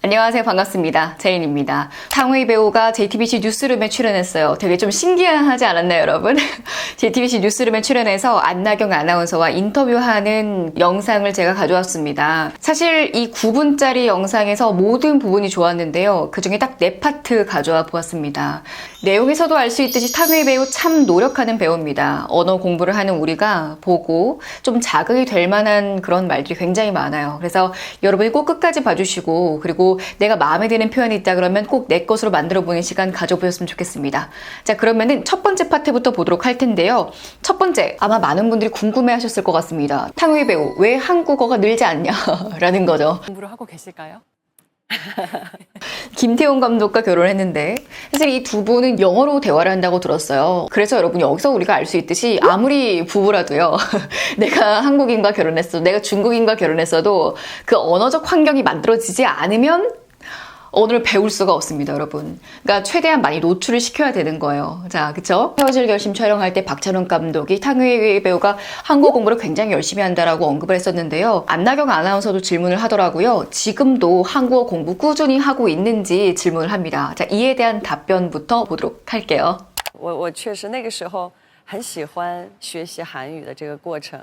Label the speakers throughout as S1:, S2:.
S1: 안녕하세요. 반갑습니다. 제인입니다. 탕웨이 배우가 JTBC 뉴스룸에 출연했어요. 되게 좀 신기하지 않았나요, 여러분? JTBC 뉴스룸에 출연해서 안나경 아나운서와 인터뷰하는 영상을 제가 가져왔습니다. 사실 이 9분짜리 영상에서 모든 부분이 좋았는데요. 그중에 딱 4파트 가져와 보았습니다. 내용에서도 알 수 있듯이 탕웨이 배우 참 노력하는 배우입니다. 언어 공부를 하는 우리가 보고 좀 자극이 될 만한 그런 말들이 굉장히 많아요. 그래서 여러분이 꼭 끝까지 봐주시고, 그리고 내가 마음에 드는 표현이 있다 그러면 꼭 내 것으로 만들어 보는 시간 가져보셨으면 좋겠습니다. 자, 그러면은 첫 번째 파트부터 보도록 할 텐데요. 첫 번째, 아마 많은 분들이 궁금해 하셨을 것 같습니다. 탕웨이 배우, 왜 한국어가 늘지 않냐? 라는 거죠.
S2: 공부를 하고 계실까요?
S1: 김태훈 감독과 결혼했는데 사실 이 두 분은 영어로 대화를 한다고 들었어요. 그래서 여러분, 여기서 우리가 알 수 있듯이 아무리 부부라도요, 내가 한국인과 결혼했어도, 내가 중국인과 결혼했어도 그 언어적 환경이 만들어지지 않으면 언어를 배울 수가 없습니다, 여러분. 그러니까 최대한 많이 노출을 시켜야 되는 거예요. 자, 그쵸? 헤어질 결심 촬영할 때 박찬욱 감독이 탕웨이 배우가 한국어 공부를 굉장히 열심히 한다라고 언급을 했었는데요. 안나경 아나운서도 질문을 하더라고요. 지금도 한국어 공부 꾸준히 하고 있는지 질문을 합니다. 자, 이에 대한 답변부터 보도록 할게요.
S2: 我确实那个时候很喜欢学习韩语的这个过程。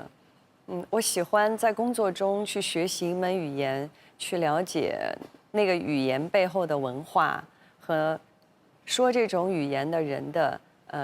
S2: 我喜欢在工作中去学习一门语言，去了解那个语言背后的文化和说这种语言的人的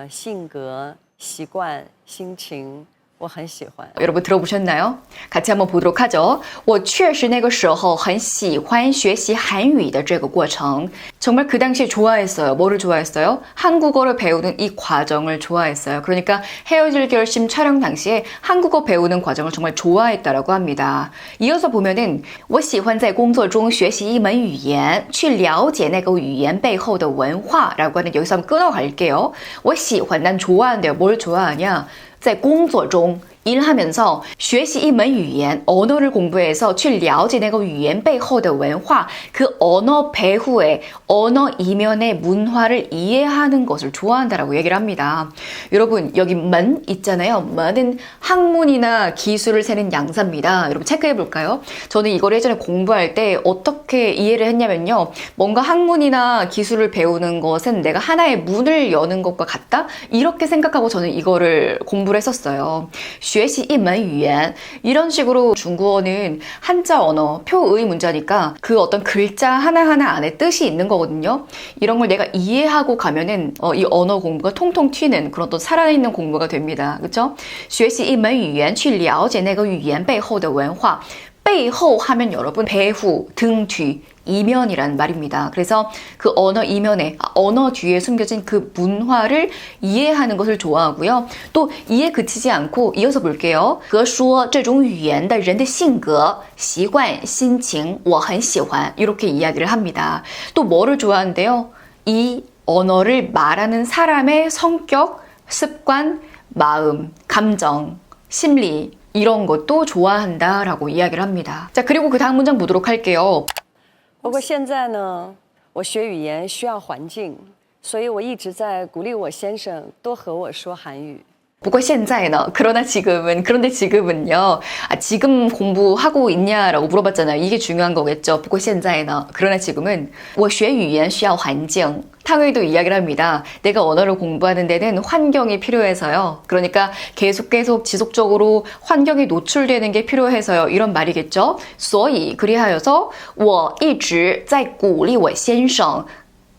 S2: 性格、习惯、心情。 我很喜欢.
S1: 여러분 들어보셨나요? 같이 한번 보도록 하죠. 我确实那个时候很喜欢学习韩语的这个过程. 정말 그 당시에 좋아했어요. 뭐를 좋아했어요? 한국어를 배우는 이 과정을 좋아했어요. 그러니까 헤어질 결심 촬영 당시에 한국어 배우는 과정을 정말 좋아했다라고 합니다. 이어서 보면은 我喜欢在工作中学习一门语言去了解那个语言背后的文化라고 하는 여기서 한번 끊어갈게요. 我喜欢, 난 좋아한대요. 뭘 좋아하냐? 在工作中 일하면서 学习一门语言 언어를 공부해서 去了解那个语言背后的文化 그 언어 배후의 언어 이면의 문화를 이해하는 것을 좋아한다라고 얘기를 합니다. 여러분 여기 문 있잖아요. 문은 학문이나 기술을 세는 양사입니다. 여러분 체크해 볼까요? 저는 이걸 예전에 공부할 때 어떻게 이해를 했냐면요. 뭔가 학문이나 기술을 배우는 것은 내가 하나의 문을 여는 것과 같다? 이렇게 생각하고 저는 이거를 공부를 했었어요. 学习一门语言 이런 식으로 중국어는 한자 언어, 표의 문자니까 그 어떤 글자 하나하나 안에 뜻이 있는 거거든요. 이런 걸 내가 이해하고 가면은 이 언어 공부가 통통 튀는 그런 또 살아있는 공부가 됩니다. 그렇죠? 学习一门语言去了解那个语言背后的文化 背后 하면 여러분 배후, 등 뒤, 이면이란 말입니다. 그래서 그 언어 이면에, 언어 뒤에 숨겨진 그 문화를 이해하는 것을 좋아하고요. 또 이해 그치지 않고 이어서 볼게요. 和说这种语言的人的性格、习惯、心情我很喜欢 이렇게 이야기를 합니다. 또 뭐를 좋아한대요? 이 언어를 말하는 사람의 성격, 습관, 마음, 감정, 심리 이런 것도 좋아한다라고 이야기를 합니다. 자, 그리고 그 다음 문장 보도록 할게요.
S2: 不过现在呢，我学语言需要环境，所以我一直在鼓励我先生多和我说韩语。
S1: 不过现在呢, 그러나 지금은, 그런데 지금은요. 지금 공부하고 있냐라고 물어봤잖아요. 이게 중요한 거겠죠. 不过现在呢, 그러나 지금은 我学语言需要环境. 탕웨이도 이야기를 합니다. 내가 언어를 공부하는 데는 환경이 필요해서요. 그러니까 계속 지속적으로 환경에 노출되는 게 필요해서요. 이런 말이겠죠. 所以 그리하여서 我一直在鼓励我先生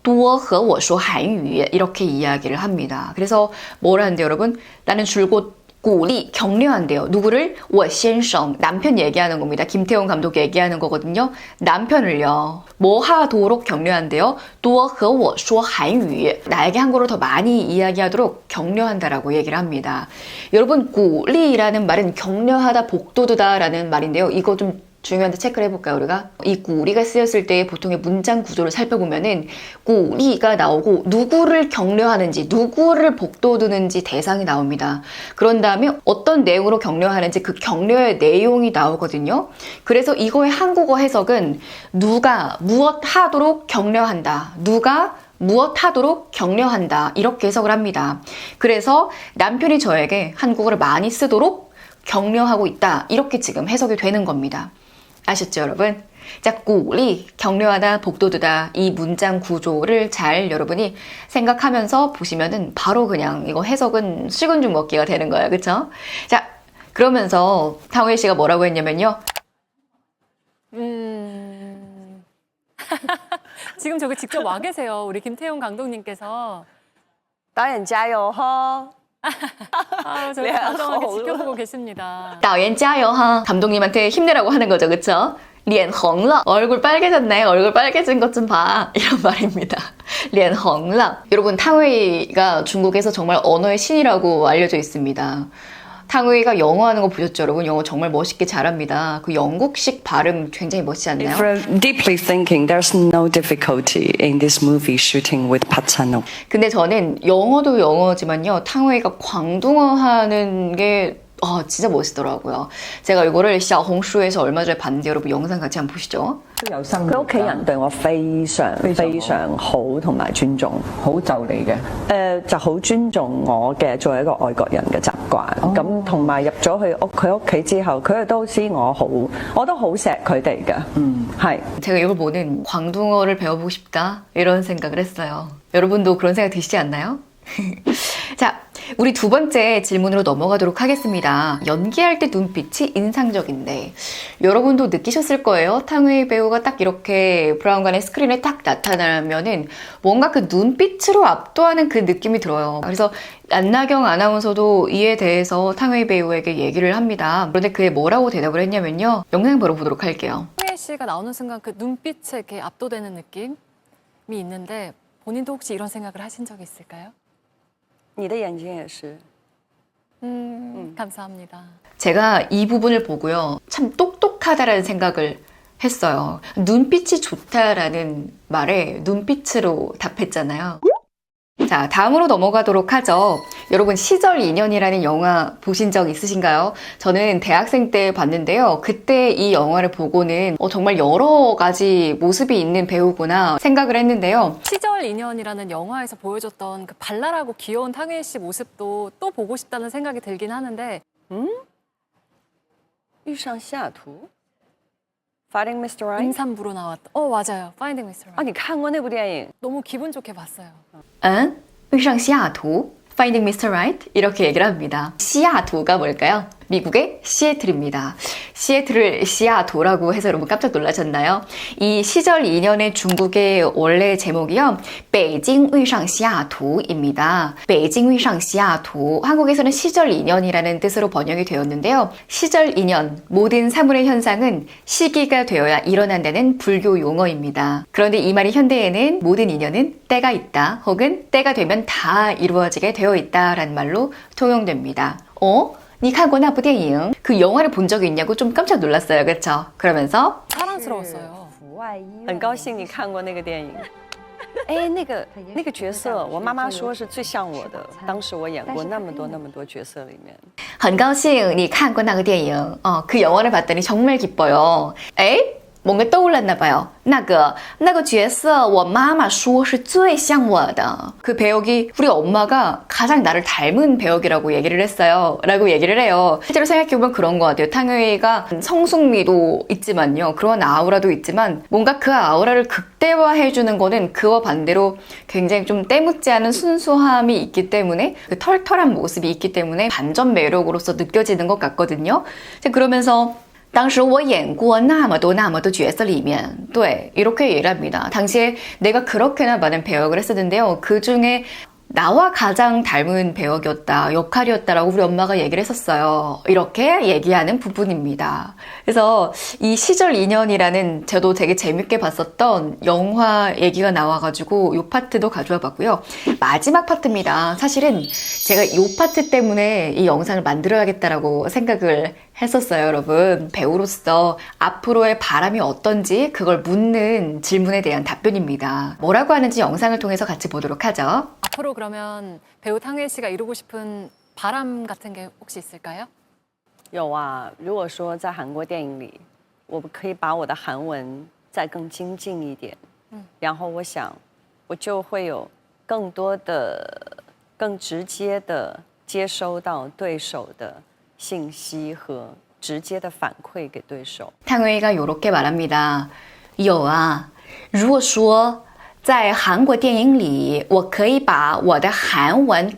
S1: 多和我说韩语 이렇게 이야기를 합니다. 그래서 뭘 하는데요, 여러분? 나는 줄곧鼓励, 격려한대요. 누구를? 我先生, 남편 얘기하는 겁니다. 김태훈 감독 얘기하는 거거든요. 남편을요. 뭐 하도록 격려한대요? 多和我说韩语 나에게 한국어를 더 많이 이야기하도록 격려한다라고 얘기를 합니다. 여러분, 鼓励라는 말은 격려하다, 복돋우다 라는 말인데요. 이거 좀 중요한데 체크를 해볼까요, 우리가? 이 꾸리가 쓰였을 때 보통의 문장 구조를 살펴보면은 꾸리가 나오고 누구를 격려하는지, 누구를 복돋우는지 대상이 나옵니다. 그런 다음에 어떤 내용으로 격려하는지 그 격려의 내용이 나오거든요. 그래서 이거의 한국어 해석은 누가 무엇 하도록 격려한다. 누가 무엇 하도록 격려한다. 이렇게 해석을 합니다. 그래서 남편이 저에게 한국어를 많이 쓰도록 격려하고 있다. 이렇게 지금 해석이 되는 겁니다. 아셨죠, 여러분? 자, 鼓励, 격려하다, 복돋우다 이 문장 구조를 잘 여러분이 생각하면서 보시면은 바로 그냥 이거 해석은 식은 죽 먹기가 되는 거예요. 그쵸? 자, 그러면서 탕웨이 씨가 뭐라고 했냐면요.
S3: 지금 저기 직접 와 계세요. 우리 김태용 감독님께서.
S2: 导演加油哈！
S3: 저희
S2: 네,
S3: 과정을
S2: 어우.
S3: 지켜보고 계십니다.
S1: 导演加油哈 감독님한테 힘내라고 하는 거죠. 그쵸? 脸红了 얼굴 빨개졌네. 얼굴 빨개진 것 좀 봐. 이런 말입니다. 脸红了 여러분 탕웨이가 중국에서 정말 언어의 신이라고 알려져 있습니다. 탕웨이가 영어 하는 거 보셨죠? 여러분 영어 정말 멋있게 잘합니다. 그 영국식 발음 굉장히 멋지지 않나요?
S4: If we're deeply thinking, there's no difficulty in this movie shooting with Park Chan-wook.
S1: 근데 저는 영어도 영어지만요. 탕웨이가 광둥어 하는 게 진짜 멋있더라고요. 제가 이거를 샤홍슈에서 얼마 전에 봤는데 여러분 영상 같이 한번 보시죠.
S5: 都有生
S6: 佢屋企人對我非常非常好同埋尊重，
S5: 好就你嘅，
S6: 就好尊重我嘅作為一個外國人嘅習慣。咁同埋入咗去佢屋企之後，佢哋都知我好，我都好錫佢哋嘅。係。
S1: 제가 이걸 보는 광둥어를 배워보고 싶다 이런 생각을 했어요. 여러분도 그런 생각 드시지 않나요? 자, 우리 두 번째 질문으로 넘어가도록 하겠습니다. 연기할 때 눈빛이 인상적인데 여러분도 느끼셨을 거예요. 탕웨이 배우가 딱 이렇게 브라운관의 스크린에 딱 나타나면은 뭔가 그 눈빛으로 압도하는 그 느낌이 들어요. 그래서 안나경 아나운서도 이에 대해서 탕웨이 배우에게 얘기를 합니다. 그런데 그게 뭐라고 대답을 했냐면요. 영상 보러 보도록 할게요.
S3: 탕웨이 씨가 나오는 순간 그 눈빛에 이렇게 압도되는 느낌이 있는데 본인도 혹시 이런 생각을 하신 적이 있을까요?
S2: 你的眼睛也是。
S3: 감사합니다.
S1: 제가 이 부분을 보고요. 참 똑똑하다라는 생각을 했어요. 눈빛이 좋다라는 말에 눈빛으로 답했잖아요. 자, 다음으로 넘어가도록 하죠. 여러분, 시절 인연이라는 영화 보신 적 있으신가요? 저는 대학생 때 봤는데요. 그때 이 영화를 보고는 정말 여러 가지 모습이 있는 배우구나 생각을 했는데요.
S3: 시절 인연이라는 영화에서 보여줬던 그 발랄하고 귀여운 탕웨이 씨 모습도 또 보고 싶다는 생각이 들긴 하는데
S2: 遇上西雅图 Fighting Mr. Right?
S3: 임산부로 나왔던 맞아요. Finding Mr.
S2: 啊，
S3: Right.
S2: 你看过那部电影？
S3: 너무 기분 좋게 봤어요.
S1: 응? 遇上西雅图 Finding Mr. Right? 이렇게 얘기를 합니다. 시아토가 뭘까요? 미국의 시애틀입니다. 시애틀을 시아토라고 해서 여러분 깜짝 놀라셨나요? 이 시절 2년의 중국의 원래 제목이요. 北京遇上西雅图입니다. 北京遇上西雅图 한국에서는 시절 2년이라는 뜻으로 번역이 되었는데요. 시절 2년 모든 사물의 현상은 시기가 되어야 일어난다는 불교 용어입니다. 그런데 이 말이 현대에는 모든 인연은 때가 있다 혹은 때가 되면 다 이루어지게 되어 있다라는 말로 통용됩니다. 你看过那部电影? 그 영화를 본 적이 있냐고 좀 깜짝 놀랐어요. 그렇죠? 그러면서
S3: 사랑스러웠어요.
S2: 很高兴你看过那个电影。哎，那个角色，我妈妈说是最像我的。当时我演过那么多角色里面。
S1: 很高兴你看过那个电影. 그 영화를 봤더니 정말 기뻐요. 에이? 뭔가 떠올랐나 봐요. 那个角色我妈妈说是最像我的. 그 배역이 우리 엄마가 가장 나를 닮은 배역이라고 얘기를 했어요. 라고 얘기를 해요. 실제로 생각해보면 그런 것 같아요. 탕웨이가 성숙미도 있지만요. 그런 아우라도 있지만 뭔가 그 아우라를 극대화해주는 거는 그와 반대로 굉장히 좀 때묻지 않은 순수함이 있기 때문에 그 털털한 모습이 있기 때문에 반전 매력으로서 느껴지는 것 같거든요. 그러면서 当时我演过那么多角色里面 네, 이렇게 얘기를 합니다. 당시에 내가 그렇게나 많은 배역을 했었는데요. 그 중에 나와 가장 닮은 배역이었다, 역할이었다라고 우리 엄마가 얘기를 했었어요. 이렇게 얘기하는 부분입니다. 그래서 이 시절 인연이라는 저도 되게 재밌게 봤었던 영화 얘기가 나와가지고 이 파트도 가져와 봤고요. 마지막 파트입니다. 사실은 제가 이 파트 때문에 이 영상을 만들어야겠다라고 생각을 했었어요, 여러분. 배우로서 앞으로의 바람이 어떤지 그걸 묻는 질문에 대한 답변입니다. 뭐라고 하는지 영상을 통해서 같이 보도록 하죠.
S3: 앞으로 그러면 배우 탕웨이 씨가 이루고 싶은 바람 같은 게 혹시 있을까요?
S2: 有啊，如果说在韩国电影里，我可以把我的韩文再更精进一点，然后我想，我就会有更多的、更直接的接收到对手的信息和直接的反馈给对手。
S1: 탕웨이가 이렇게 말합니다. 有啊，如果说在韩国电影里，我可以把我的韩文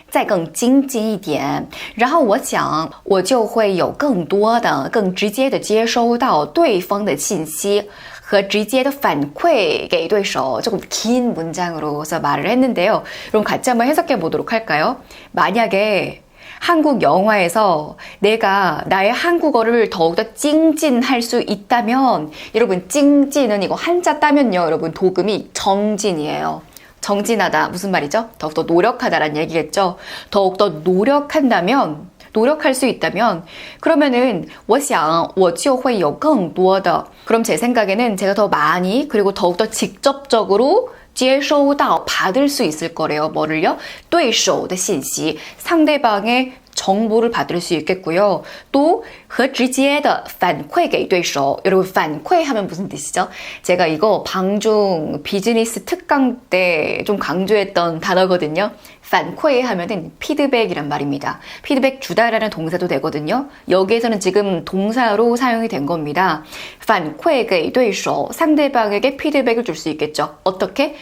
S1: 再更精进一点，然后我想我就会有更多的、更直接的接收到对方的信息和直接的反馈给对手. 조금 긴 문장으로서 말을 했는데요. 그럼 같이 한번 해석해 보도록 할까요? 만약에 한국 영화에서 내가 나의 한국어를 더욱더 찡진할 수 있다면, 여러분 찡진은 이거 한자 따면요, 여러분 도금이 정진이에요. 정진하다 무슨 말이죠? 더욱더 노력하다라는 얘기겠죠. 더욱더 노력할 수 있다면, 그러면은 我想我就会有更多的, 그럼 제 생각에는 제가 더 많이 그리고 더욱더 직접적으로 接收到 받을 수 있을 거래요. 뭐를요? 对手的信息, 상대방의 정보를 받을 수 있겠고요. 또和直接的反馈给对手. 여러분 反馈하면 무슨 뜻이죠? 제가 이거 방중 비즈니스 특강 때 좀 강조했던 단어거든요. 反馈하면은 피드백이란 말입니다. 피드백 주다라는 동사도 되거든요. 여기에서는 지금 동사로 사용이 된 겁니다. 反馈给对手, 상대방에게 피드백을 줄 수 있겠죠. 어떻게?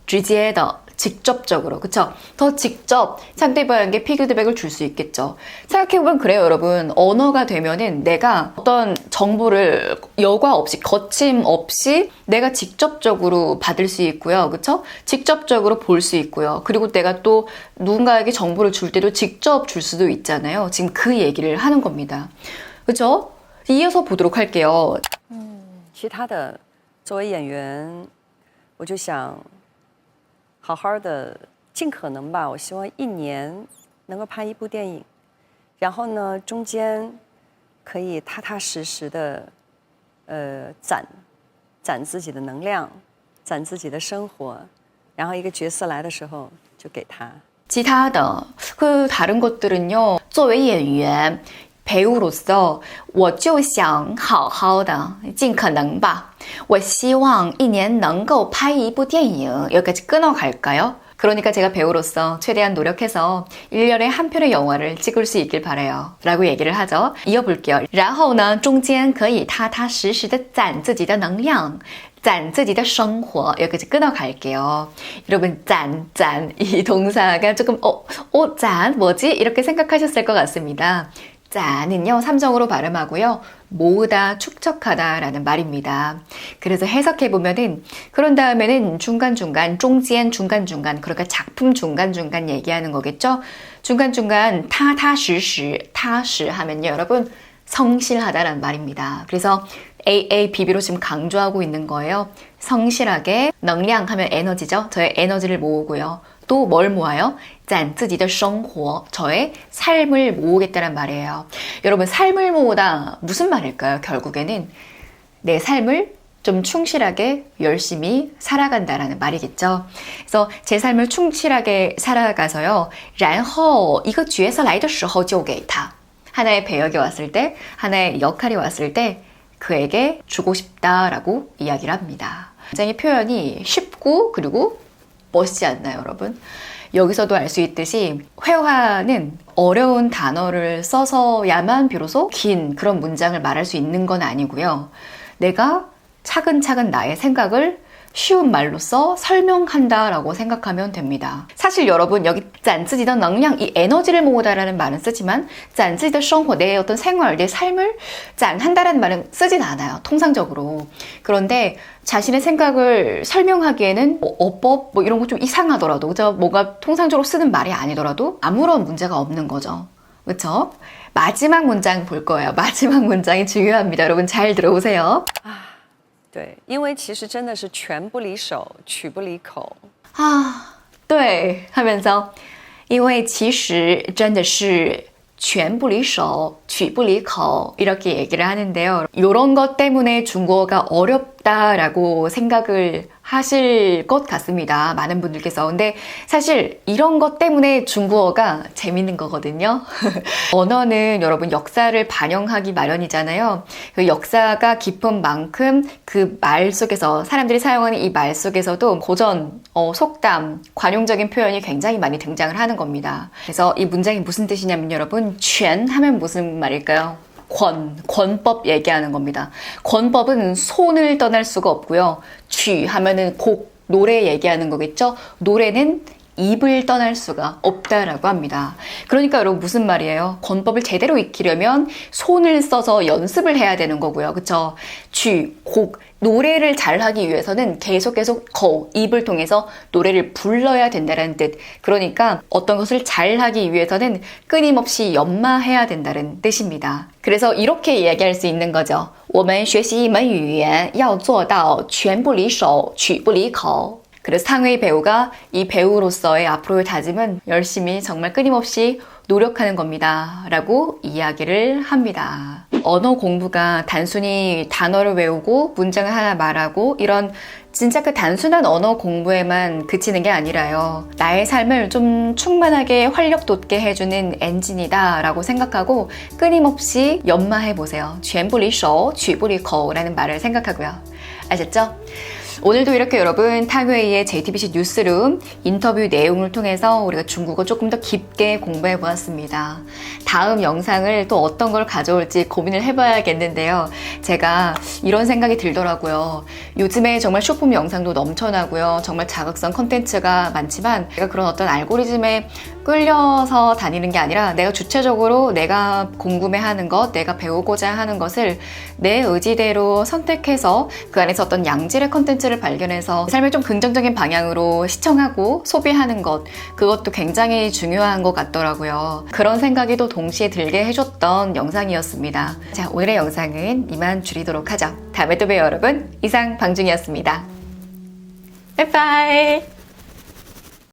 S1: 直接的, 직접적으로, 그쵸? 더 직접 상대방에게 피드백을 줄 수 있겠죠. 생각해보면 그래요, 여러분. 언어가 되면은 내가 어떤 정보를 여과 없이, 거침 없이 내가 직접적으로 받을 수 있고요. 그쵸? 직접적으로 볼 수 있고요. 그리고 내가 또 누군가에게 정보를 줄 때도 직접 줄 수도 있잖아요. 지금 그 얘기를 하는 겁니다. 그쵸? 이어서 보도록 할게요.
S2: 其他的，作为演员，我就想好好的，尽可能吧。我希望一年能够拍一部电影，然后呢，中间可以踏踏实实的，攒自己的能量，攒自己的生活，然后一个角色来的时候就给他。
S1: 其他的, 그 다른 것들은요. 作为演员 배우로서 我就想好好的尽可能吧我希望一年能够拍一部电影 여기까지 끊어갈까요? 그러니까 제가 배우로서 최대한 노력해서 1년에 한 편의 영화를 찍을 수 있길 바라요 라고 얘기를 하죠. 이어볼게요. 然后呢中间可以踏踏实实的攒自己的能量攒自己的生活 여기까지 끊어갈게요. 여러분 짠 이 동사가 조금 짠 뭐지? 이렇게 생각하셨을 것 같습니다. 짠은요 3정으로 발음하고요. 모으다, 축적하다 라는 말입니다. 그래서 해석해보면은 그런 다음에는 중간중간, 中间 중간중간 그러니까 작품 중간중간 얘기하는 거겠죠. 중간중간 타타시시, 타시 하면요 여러분 성실하다라는 말입니다. 그래서 AABB로 지금 강조하고 있는 거예요. 성실하게,能量 하면 에너지죠. 저의 에너지를 모으고요. 또 뭘 모아요? 攒自己的生活, 저의 삶을 모으겠다는 말이에요. 여러분 삶을 모으다 무슨 말일까요? 결국에는 내 삶을 좀 충실하게 열심히 살아간다라는 말이겠죠. 그래서 제 삶을 충실하게 살아가서요. 然后一个角色来的时候就给他 하나의 배역이 왔을 때, 하나의 역할이 왔을 때 그에게 주고 싶다라고 이야기를 합니다. 굉장히 표현이 쉽고 그리고 멋있지 않나요, 여러분? 여기서도 알 수 있듯이 회화는 어려운 단어를 써서야만 비로소 긴 그런 문장을 말할 수 있는 건 아니고요. 내가 차근차근 나의 생각을 쉬운 말로써 설명한다라고 생각하면 됩니다. 사실 여러분 여기 攒自己的能量 이 에너지를 모으다라는 말은 쓰지만 攒自己的生活 내 어떤 생활, 내 삶을 攒한다라는 말은 쓰진 않아요. 통상적으로. 그런데 자신의 생각을 설명하기에는 어법 이런 거 좀 이상하더라도 그죠? 뭔가 통상적으로 쓰는 말이 아니더라도 아무런 문제가 없는 거죠. 그렇죠? 마지막 문장 볼 거예요. 마지막 문장이 중요합니다. 여러분 잘 들어보세요.
S2: 对，因为其实真的是拳不离手，曲不离口。
S1: 对 하면서 因为其实真的是拳不离手, 曲不离口 이렇게 얘기를 하는데요. 이런 것 때문에 중국어가 어렵다라고 생각을 하실 것 같습니다. 많은 분들께서. 근데 사실 이런 것 때문에 중국어가 재밌는 거거든요. 언어는 여러분 역사를 반영하기 마련이잖아요. 그 역사가 깊은 만큼 그 말 속에서 사람들이 사용하는 이 말 속에서도 고전, 속담, 관용적인 표현이 굉장히 많이 등장을 하는 겁니다. 그래서 이 문장이 무슨 뜻이냐면 여러분 拳 하면 무슨 말일까요? 권법 얘기하는 겁니다. 권법은 손을 떠날 수가 없고요. 취 하면은 곡, 노래 얘기하는 거겠죠? 노래는 입을 떠날 수가 없다라고 합니다. 그러니까 여러분 무슨 말이에요? 권법을 제대로 익히려면 손을 써서 연습을 해야 되는 거고요. 그쵸? 취, 곡, 노래를 잘하기 위해서는 계속 입을 통해서 노래를 불러야 된다는 뜻. 그러니까 어떤 것을 잘하기 위해서는 끊임없이 연마해야 된다는 뜻입니다. 그래서 이렇게 이야기할 수 있는 거죠. 我们学习一门语言要做到拳不离手，曲不离口。 그래서 상의 배우가 이 배우로서의 앞으로의 다짐은 열심히 정말 끊임없이 노력하는 겁니다. 라고 이야기를 합니다. 언어 공부가 단순히 단어를 외우고 문장을 하나 말하고 이런 진짜 그 단순한 언어 공부에만 그치는 게 아니라요. 나의 삶을 좀 충만하게 활력 돋게 해주는 엔진이다 라고 생각하고 끊임없이 연마해보세요. 拳不离手,曲不离口 라는 말을 생각하고요. 아셨죠? 오늘도 이렇게 여러분 탕웨이의 JTBC 뉴스룸 인터뷰 내용을 통해서 우리가 중국어 조금 더 깊게 공부해 보았습니다. 다음 영상을 또 어떤 걸 가져올지 고민을 해봐야겠는데요. 제가 이런 생각이 들더라고요. 요즘에 정말 쇼폼 영상도 넘쳐나고요. 정말 자극성 컨텐츠가 많지만 내가 그런 어떤 알고리즘에 끌려서 다니는 게 아니라 내가 주체적으로 내가 궁금해하는 것, 내가 배우고자 하는 것을 내 의지대로 선택해서 그 안에서 어떤 양질의 컨텐츠를 발견해서 삶을 좀 긍정적인 방향으로 시청하고 소비하는 것, 그것도 굉장히 중요한 것 같더라고요. 그런 생각이 또 동시에 들게 해줬던 영상이었습니다. 자, 오늘의 영상은 이만 줄이도록 하죠. 다음에 또 봬요 여러분. 이상 방중이었습니다. 바이바이.